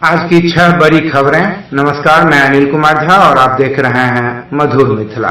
आज की 6 बड़ी खबरें। नमस्कार, मैं अनिल कुमार झा और आप देख रहे हैं मधुर मिथिला।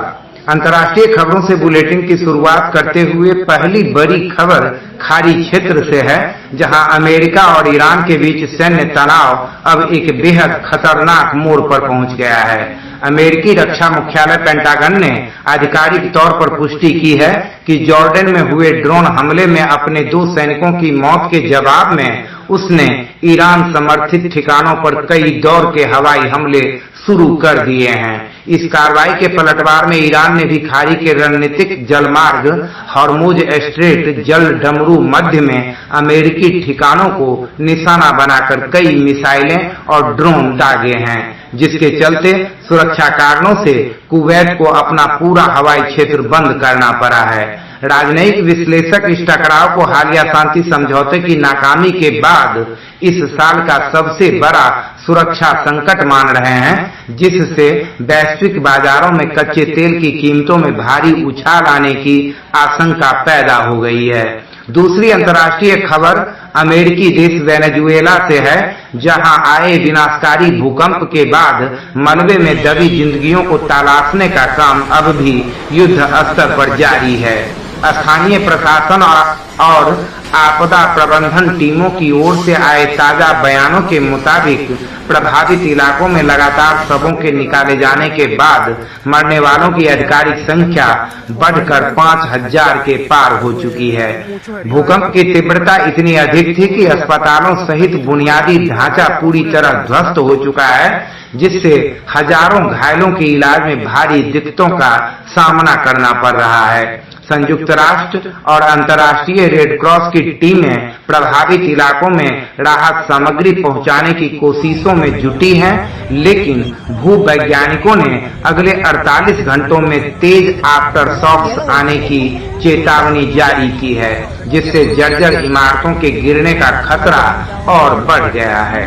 अंतर्राष्ट्रीय खबरों से बुलेटिन की शुरुआत करते हुए पहली बड़ी खबर खाड़ी क्षेत्र से है, जहां अमेरिका और ईरान के बीच सैन्य तनाव अब एक बेहद खतरनाक मोड़ पर पहुंच गया है। अमेरिकी रक्षा मुख्यालय पेंटागन ने आधिकारिक तौर पर पुष्टि की है कि जॉर्डन में हुए ड्रोन हमले में अपने 2 सैनिकों की मौत के जवाब में उसने ईरान समर्थित ठिकानों पर कई दौर के हवाई हमले शुरू कर दिए हैं। इस कार्रवाई के पलटवार में ईरान ने भी खाड़ी के रणनीतिक जलमार्ग हॉर्मुज स्ट्रेट जल डमरू मध्य में अमेरिकी ठिकानों को निशाना बनाकर कई मिसाइलें और ड्रोन दागे हैं, जिसके चलते सुरक्षा कारणों से कुवैत को अपना पूरा हवाई क्षेत्र बंद करना पड़ा है। राजनयिक विश्लेषक इस टकराव को हालिया शांति समझौते की नाकामी के बाद इस साल का सबसे बड़ा सुरक्षा संकट मान रहे हैं, जिससे वैश्विक बाजारों में कच्चे तेल की कीमतों में भारी उछाल आने की आशंका पैदा हो गई है। दूसरी अंतर्राष्ट्रीय खबर अमेरिकी देश वेनेजुएला से है, जहां आए विनाशकारी भूकंप के बाद मलबे में दबी जिंदगियों को तलाशने का काम अब भी युद्ध स्तर पर जारी है। स्थानीय प्रशासन और आपदा प्रबंधन टीमों की ओर से आए ताजा बयानों के मुताबिक प्रभावित इलाकों में लगातार शवों के निकाले जाने के बाद मरने वालों की आधिकारिक संख्या बढ़कर 5000 के पार हो चुकी है। भूकंप की तीव्रता इतनी अधिक थी कि अस्पतालों सहित बुनियादी ढांचा पूरी तरह ध्वस्त हो चुका है, जिससे हजारों घायलों के इलाज में भारी दिक्कतों का सामना करना पड़ रहा है। संयुक्त राष्ट्र और अंतर्राष्ट्रीय रेड क्रॉस की टीमें प्रभावित इलाकों में राहत सामग्री पहुंचाने की कोशिशों में जुटी हैं, लेकिन भूवैज्ञानिकों ने अगले 48 घंटों में तेज आफ्टर शॉक्स आने की चेतावनी जारी की है, जिससे जर्जर इमारतों के गिरने का खतरा और बढ़ गया है।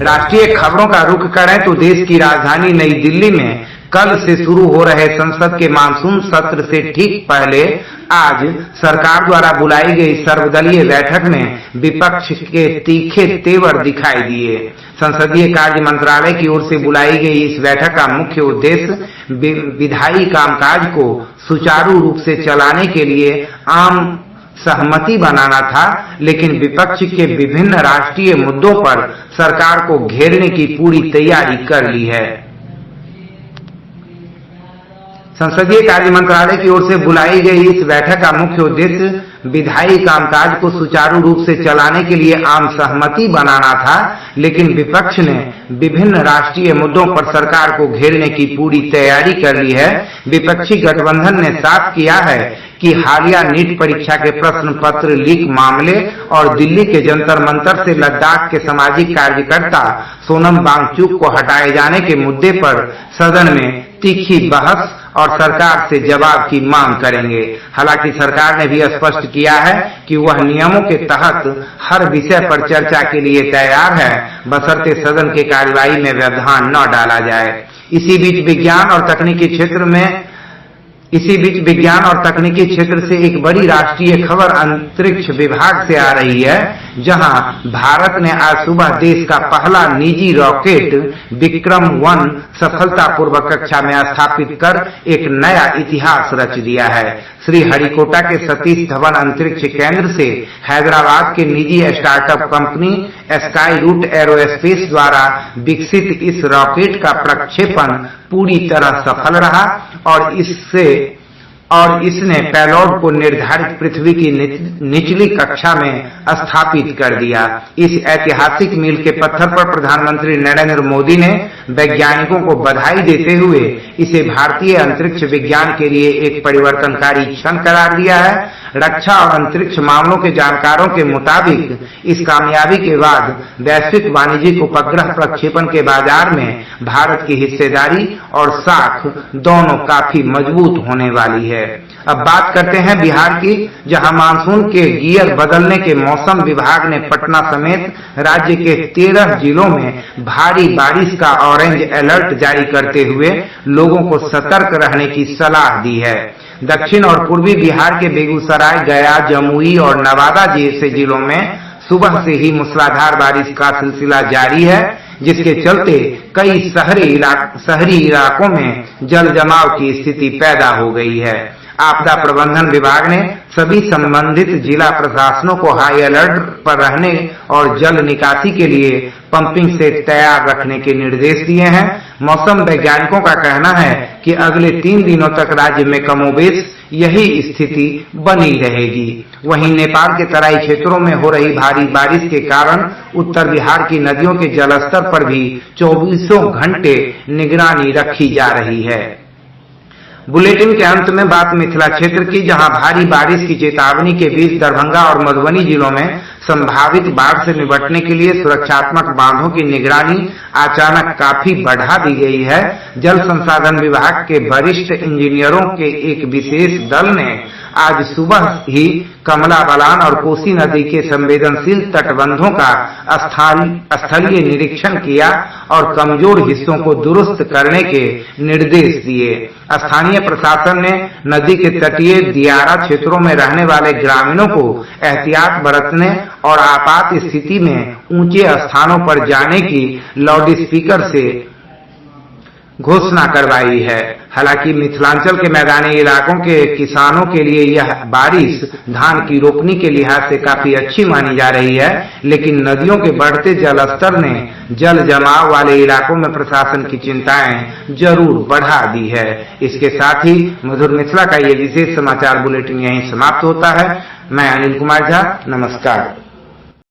राष्ट्रीय खबरों का रुख करें तो देश की राजधानी नई दिल्ली में कल से शुरू हो रहे संसद के मानसून सत्र से ठीक पहले आज सरकार द्वारा बुलाई गई सर्वदलीय बैठक में विपक्ष के तीखे तेवर दिखाई दिए। संसदीय कार्य मंत्रालय की ओर से बुलाई गई इस बैठक का मुख्य उद्देश्य विधायी कामकाज को सुचारू रूप से चलाने के लिए आम सहमति बनाना था, लेकिन विपक्ष के विभिन्न राष्ट्रीय मुद्दों पर सरकार को घेरने की पूरी तैयारी कर ली है। संसदीय कार्य मंत्रालय की ओर से बुलाई गई इस बैठक का मुख्य उद्देश्य विधायी कामकाज को सुचारू रूप से चलाने के लिए आम सहमति बनाना था, लेकिन विपक्ष ने विभिन्न राष्ट्रीय मुद्दों पर सरकार को घेरने की पूरी तैयारी कर ली है। विपक्षी गठबंधन ने साफ किया है कि हालिया नीट परीक्षा के प्रश्न पत्र लीक मामले और दिल्ली के जंतर मंतर से लद्दाख के सामाजिक कार्यकर्ता सोनम वांगचुक को हटाए जाने के मुद्दे पर सदन में तीखी बहस और सरकार से जवाब की मांग करेंगे। हालांकि सरकार ने भी स्पष्ट किया है कि वह नियमों के तहत हर विषय पर चर्चा के लिए तैयार है, बशर्ते सदन की कार्यवाही में व्यवधान न डाला जाए। इसी बीच विज्ञान और तकनीकी क्षेत्र से एक बड़ी राष्ट्रीय खबर अंतरिक्ष विभाग से आ रही है, जहां भारत ने आज सुबह देश का पहला निजी रॉकेट विक्रम-1 सफलतापूर्वक कक्षा में स्थापित कर एक नया इतिहास रच दिया है। श्रीहरिकोटा के सतीश धवन अंतरिक्ष केंद्र से हैदराबाद के निजी startup company Skyroot Aerospace द्वारा विकसित इस रॉकेट का प्रक्षेपण पूरी तरह सफल रहा और इसने पेलोड को निर्धारित पृथ्वी की निचली कक्षा में स्थापित कर दिया। इस ऐतिहासिक मील के पत्थर पर प्रधानमंत्री नरेंद्र मोदी ने वैज्ञानिकों को बधाई देते हुए इसे भारतीय अंतरिक्ष विज्ञान के लिए एक परिवर्तनकारी क्षण करार दिया है। रक्षा और अंतरिक्ष मामलों के जानकारों के मुताबिक इस कामयाबी के बाद वैश्विक वाणिज्यिक उपग्रह प्रक्षेपण के बाजार में भारत की हिस्सेदारी और साख दोनों काफी मजबूत होने वाली है। अब बात करते हैं बिहार की, जहां मानसून के गियर बदलने के मौसम विभाग ने पटना समेत राज्य के 13 जिलों में भारी बारिश का ऑरेंज अलर्ट जारी करते हुए लोगों को सतर्क रहने की सलाह दी है। दक्षिण और पूर्वी बिहार के बेगूसराय, गया, जमुई और नवादा जैसे जिलों में सुबह से ही मूसलाधार बारिश का सिलसिला जारी है। जिसके चलते कई शहरी इलाकों में जल जमाव की स्थिति पैदा हो गई है। आपदा प्रबंधन विभाग ने सभी संबंधित जिला प्रशासनों को हाई अलर्ट पर रहने और जल निकासी के लिए पंपिंग सेट तैयार रखने के निर्देश दिए हैं। मौसम वैज्ञानिकों का कहना है कि अगले 3 दिनों तक राज्य में कमोबेश यही स्थिति बनी रहेगी। वहीं नेपाल के तराई क्षेत्रों में हो रही भारी बारिश के कारण उत्तर बिहार की नदियों के जलस्तर पर भी 24 घंटे निगरानी रखी जा रही है। बुलेटिन के अंत में बात मिथिला क्षेत्र की, जहां भारी बारिश की चेतावनी के बीच दरभंगा और मधुबनी जिलों में संभावित बाढ़ से निपटने के लिए सुरक्षात्मक बांधों की निगरानी अचानक काफी बढ़ा दी गई है। जल संसाधन विभाग के वरिष्ठ इंजीनियरों के एक विशेष दल ने आज सुबह ही कमला बलान और कोसी नदी के संवेदनशील तटबंधों का स्थलीय निरीक्षण किया और कमजोर हिस्सों को दुरुस्त करने के निर्देश दिए। स्थानीय प्रशासन ने नदी के तटीय दियारा क्षेत्रों में रहने वाले ग्रामीणों को एहतियात बरतने और आपात स्थिति में ऊंचे स्थानों पर जाने की लाउडस्पीकर से घोषणा करवाई है। हालांकि मिथिलांचल के मैदानी इलाकों के किसानों के लिए यह बारिश धान की रोपनी के लिहाज से काफी अच्छी मानी जा रही है, लेकिन नदियों के बढ़ते जलस्तर ने जल जमाव वाले इलाकों में प्रशासन की चिंताएं जरूर बढ़ा दी है। इसके साथ ही मधुर मिथिला का ये विशेष समाचार बुलेटिन यहीं समाप्त होता है। मैं अनिल कुमार झा, नमस्कार।